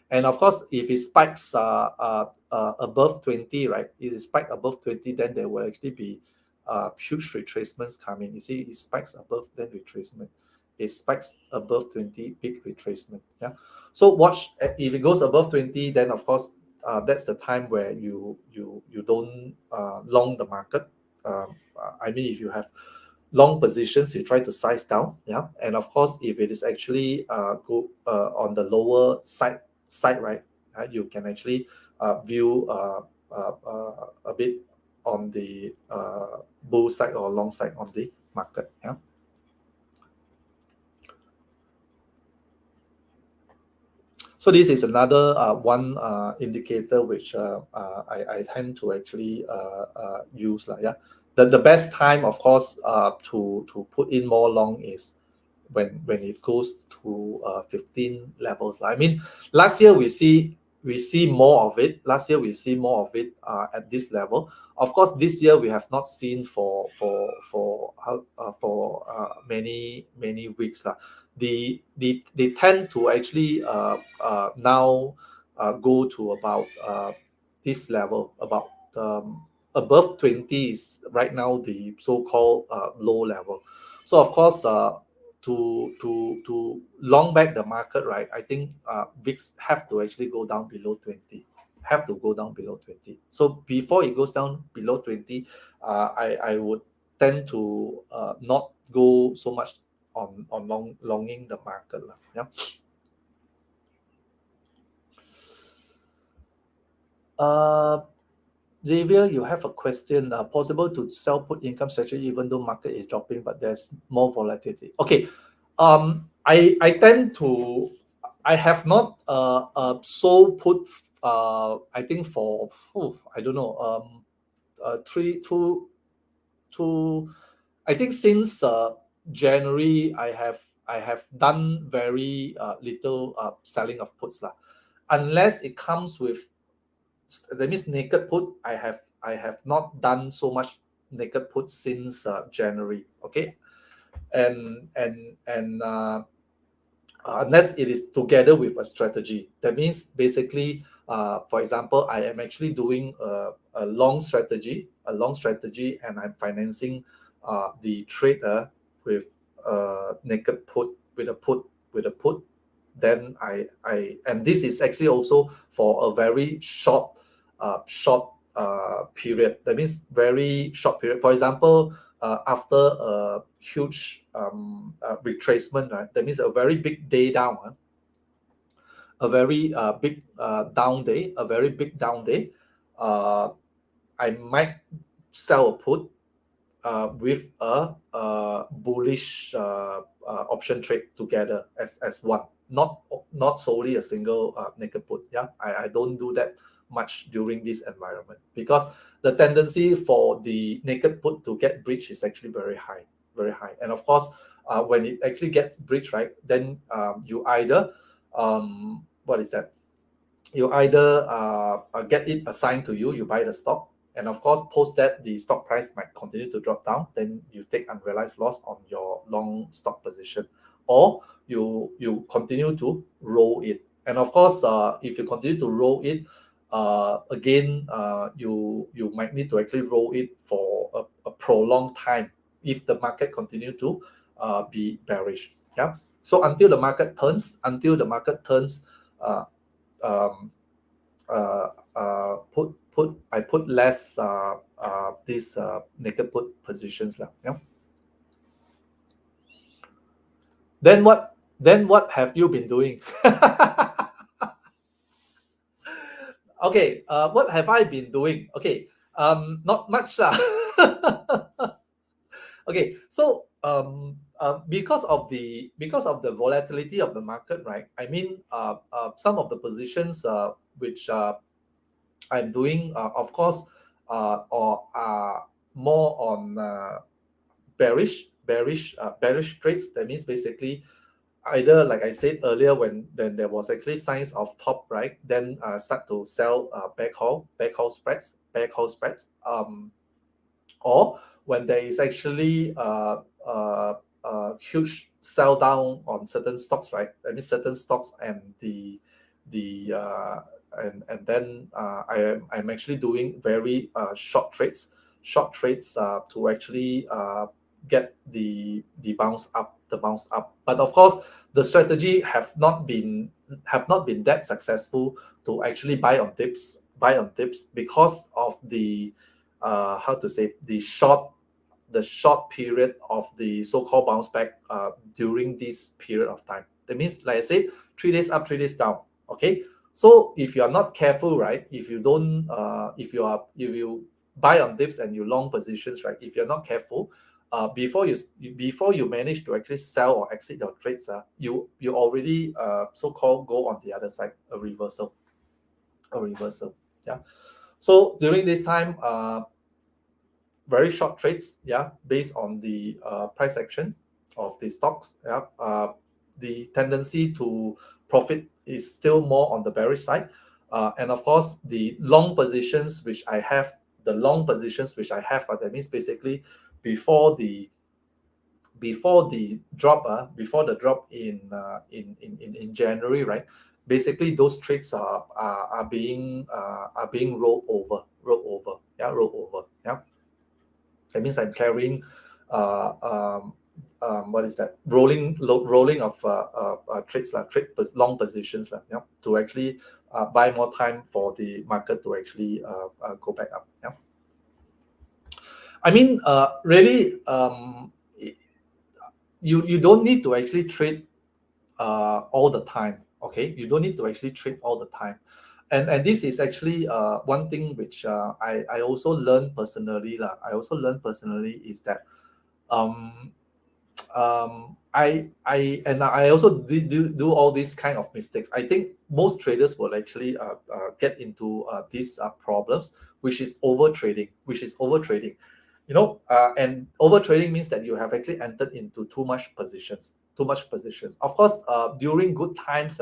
And of course, if it spikes above 20, right? If it spikes above 20, then there will actually be huge retracements coming. You see, it spikes above, then retracement. It spikes above 20, big retracement. Yeah. So watch, if it goes above 20, then of course that's the time where you don't long the market. I mean, if you have long positions, you try to size down. Yeah. And of course, if it is actually go on the lower side, right, you can actually view a bit on the bull side or long side on the market. Yeah. So this is another one indicator which I tend to actually use. Yeah. The best time, of course, to put in more long is when it goes to 15 levels. I mean, last year we see more of it. Last year we see more of it at this level. Of course, this year we have not seen for many weeks. They tend to actually now go to about this level, about above 20 is right now the so-called low level. So of course, to long back the market, right? I think VIX have to actually go down below 20. Have to go down below 20. So before it goes down below 20, I would tend to not go so much on longing the market lah. Yeah. Xavier, you have a question. Possible to sell put income strategy even though market is dropping, but there's more volatility. Okay. I tend to, I have not sold put I think for I don't know, three two I think since January I have done very little selling of puts lah, unless it comes with, that means naked put. I have not done so much naked put since January. Okay, and unless it is together with a strategy. That means basically, for example, I am actually doing a long strategy, and I'm financing the trader with naked put, with a put. Then I and this is actually also for a very short period. That means very short period. For example, after a huge retracement, right? That means a very big day down, a very big down day, a very big down day. Uh, I might sell a put with a bullish option trade together as one, not solely a single naked put. Yeah, I don't do that much during this environment because the tendency for the naked put to get breached is actually very high, very high. And of course, when it actually gets breached, right, then you either what is that? You either get it assigned to you, you buy the stock, and of course, post that the stock price might continue to drop down, then you take unrealized loss on your long stock position, or you continue to roll it. And of course, if you continue to roll it, again, you might need to actually roll it for a prolonged time if the market continue to be bearish. Yeah. So until the market turns, uh, um, I put less these naked put positions lah. Yeah. Then what have you been doing? Okay, what have I been doing? Okay, not much lah. Okay, so because of the volatility of the market, right? I mean, some of the positions which I'm doing, of course, or are more on bearish trades. That means basically either, like I said earlier, when there was actually signs of top, right, then start to sell backhaul spreads, or when there is actually huge sell down on certain stocks, right? I mean certain stocks and the and then I'm actually doing very short trades to actually get the bounce up. But of course, the strategy have not been that successful to actually buy on dips because of the how to say, the short period of the so-called bounce back during this period of time. That means, like I said, 3 days up, 3 days down. Okay, so if you are not careful, right? If you don't, if you buy on dips and you long positions, right? If you're not careful, before you manage to actually sell or exit your trades, you already so-called go on the other side, a reversal. Yeah. So during this time, very short trades, yeah, based on the price action of the stocks. Yeah, the tendency to profit is still more on the bearish side, and of course the long positions which I have, that means basically before the before the drop in January, right? Basically, those trades are being rolled over. Yeah, that means I'm carrying what is that, rolling of trades like long positions like, yeah, to actually buy more time for the market to actually go back up. Yeah, I mean, really, you don't need to actually trade all the time. Okay, you don't need to actually trade all the time, and this is actually one thing which I also learned personally lah. I also learned personally is that um I also do all these kind of mistakes. I think most traders will actually get into these problems, which is over trading. You know, and over trading means that you have actually entered into too much positions. Of course, during good times,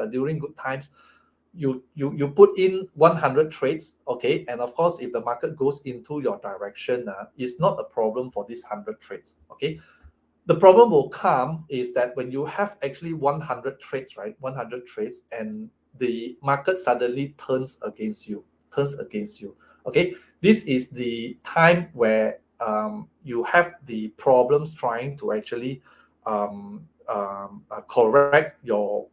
you put in 100 trades, okay, and of course, if the market goes into your direction, it's not a problem for these 100 trades, okay. The problem will come is that when you have actually 100 trades, right? 100 trades, and the market suddenly turns against you. Okay, this is the time where you have the problems trying to actually correct your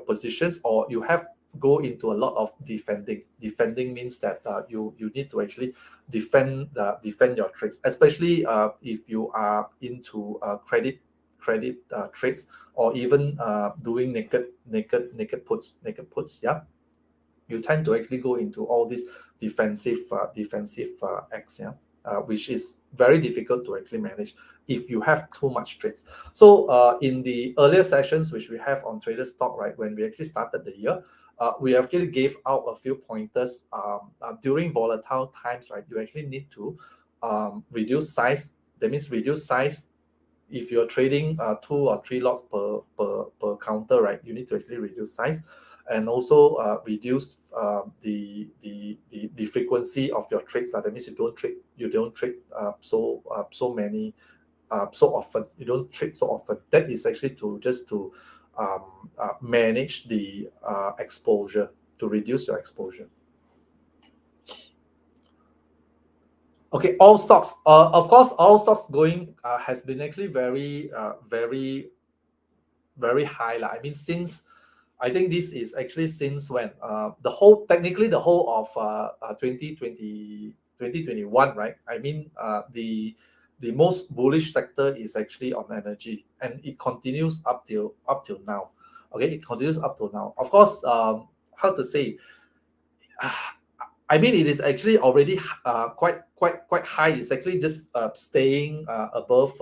positions, or you have go into a lot of defending. Defending means that you need to actually defend your trades, especially if you are into credit trades, or even doing naked puts. Yeah, you tend to actually go into all these defensive acts. Yeah, which is very difficult to actually manage if you have too much trades. So in the earlier sessions which we have on Trader Stock, right, when we actually started the year, we actually gave out a few pointers. During volatile times, right, you actually need to reduce size. That means reduce size. If you're trading 2 or 3 lots per counter, right, you need to actually reduce size, and also reduce the frequency of your trades. That means you don't trade so often. You don't trade so often. That is actually to manage the exposure, to reduce your exposure. Okay, all stocks. Of course, all stocks going has been actually very high. I mean, since I think this is actually since when technically the whole of 2021, right? I mean, the most bullish sector is actually on energy, and it continues up till now. Okay, it continues up till now. Of course, how to say? I mean, it is actually already quite high. It's actually just staying above.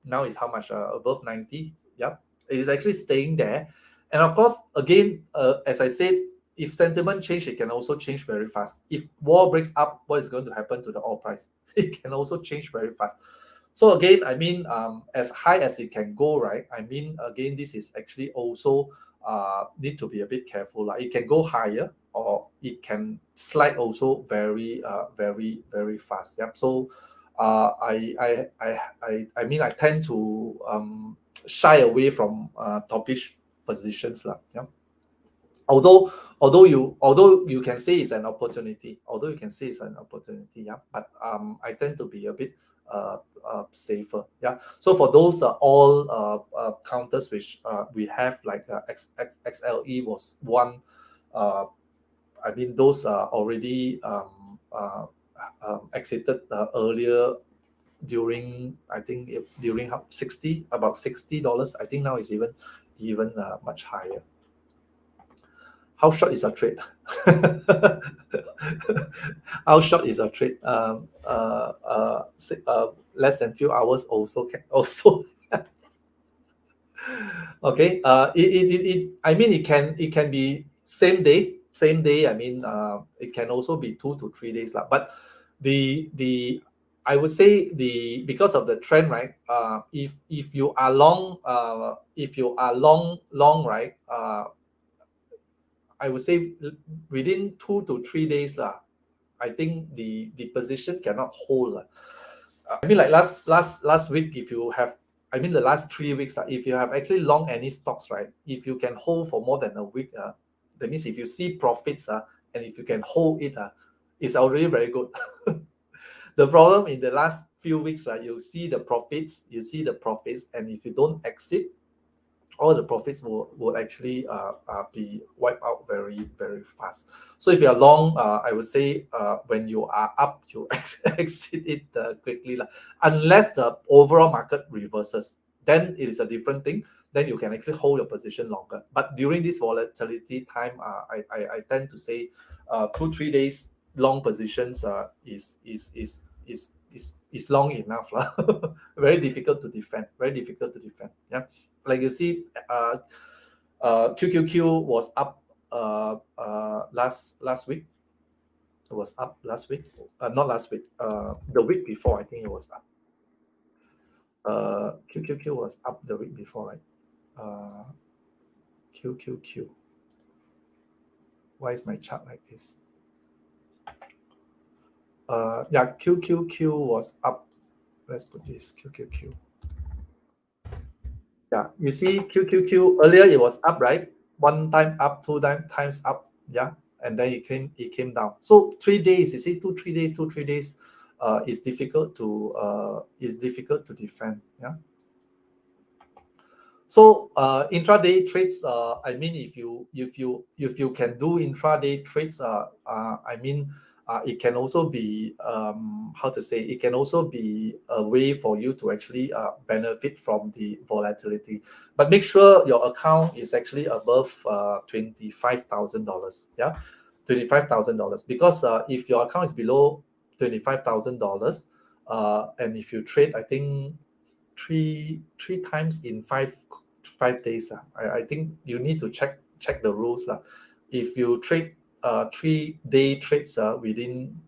Now is how much? Above 90. Yep, it is actually staying there. And of course, again, as I said, if sentiment change, it can also change very fast. If war breaks up, what is going to happen to the oil price? It can also change very fast. So again, I mean, as high as it can go, right? I mean, again, this is actually also need to be a bit careful. Like, it can go higher, or it can slide also very fast. Yep. So I mean, I tend to shy away from topish positions lah. Yeah. Although you can say it's an opportunity, yeah, but I tend to be a bit safer. Yeah. So for those all counters which we have, like XLE was one. I mean, those are already exited earlier during, I think during about $60. I think now it's even much higher. How short is a trade? How short is a trade? Less than few hours also can also. Okay. I mean, it can be same day. I mean, it can also be 2 to 3 days lah. But the I would say because of the trend, right? If you are long, right? I would say within 2 to 3 days lah. I think the position cannot hold. I mean, like last week, if you have, I mean, the last 3 weeks, if you have actually long any stocks, right? If you can hold for more than a week, that means if you see profits, and if you can hold it, it's already very good. The problem in the last few weeks, you see the profits, and if you don't exit, all the profits will actually be wiped out very fast. So if you're long, I would say when you are up, you exit it quickly, unless the overall market reverses. Then it is a different thing. Then you can actually hold your position longer. But during this volatility time, I tend to say 2 3 days long positions is long enough. Very difficult to defend. Yeah. Like you see, QQQ was up last week. It was up last week. Not last week. The week before, I think it was up. QQQ was up the week before, right? QQQ. Why is my chart like this? Yeah, QQQ was up. Let's put this QQQ. Yeah, you see QQQ earlier it was up, right? One time up, times up, yeah, and then it came down. So 3 days, you see, 2 3 days, is difficult to defend. Yeah. So intraday trades, I mean, if you can do intraday trades, I mean, it can also be, how to say, it can also be a way for you to actually benefit from the volatility. But make sure your account is actually above $25,000. Yeah, $25,000, because if your account is below $25,000, and if you trade, I think three times in 5 days. I think you need to check the rules lah. If you trade 3 day trades within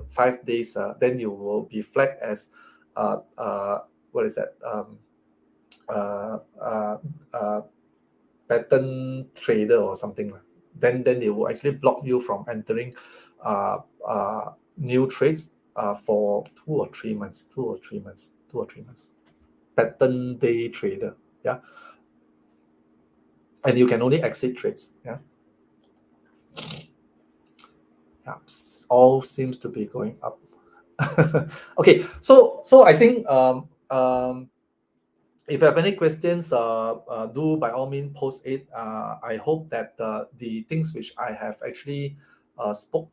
5 days, then you will be flagged as what is that, uh, uh, uh, pattern trader or something lah. Then they will actually block you from entering new trades for 2 or 3 months, 2 or 3 months. Pattern day trader. Yeah, and you can only exit trades. Yeah, yeah. All seems to be going up. Okay, so I think if you have any questions, do by all means post it. I hope that the things which I have actually spoke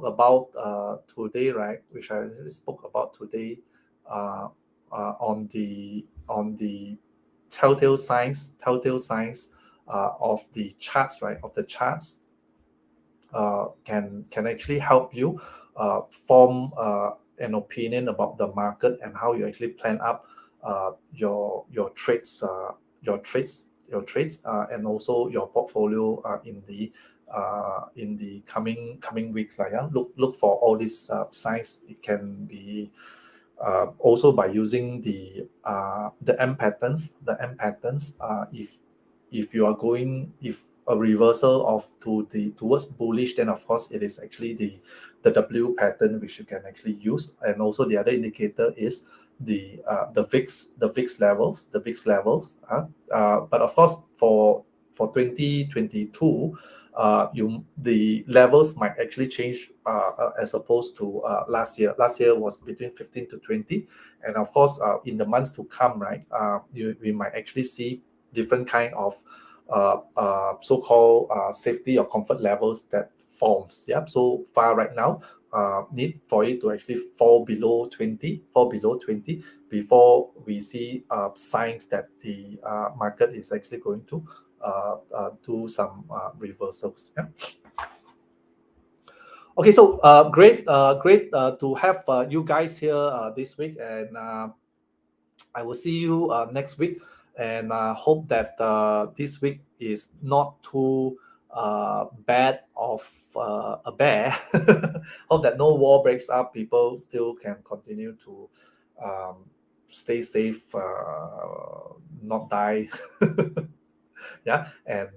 about today, right? Which I actually spoke about today, uh, on the telltale signs of the charts, right? Of the charts, can actually help you form an opinion about the market and how you actually plan up your trades, and also your portfolio in the coming weeks. Like, yeah, look for all these signs. It can be also by using the M patterns. If you are going, if a reversal of towards bullish, then of course it is actually the W pattern which you can actually use. And also the other indicator is the VIX levels. But of course for 2022, the levels might actually change, as opposed to last year. Last year was between 15 to 20, and of course in the months to come, right, we might actually see different kind of so-called safety or comfort levels that forms. Yeah, so far right now, need for it to actually fall below 20 before we see signs that the market is actually going to do some reversals. Yeah. Okay, so great to have you guys here this week, and I will see you next week, and hope that this week is not too bad of a bear. Hope that no war breaks up. People still can continue to um, stay safe, not die. Yeah, and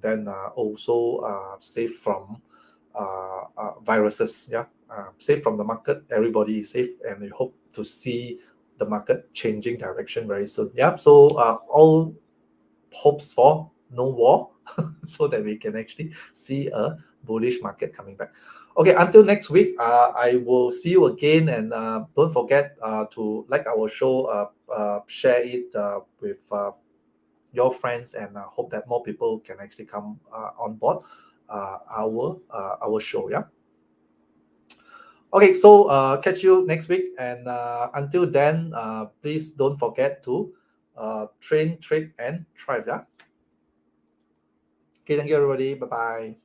then also safe from viruses. Yeah, safe from the market. Everybody is safe, and we hope to see the market changing direction very soon. Yeah, so all hopes for no war, so that we can actually see a bullish market coming back. Okay, until next week, I will see you again, and don't forget to like our show, share it with your friends, and hope that more people can actually come on board our show. Yeah. Okay, so catch you next week, and until then, please don't forget to train, trade, and thrive. Yeah. Okay, thank you, everybody. Bye bye.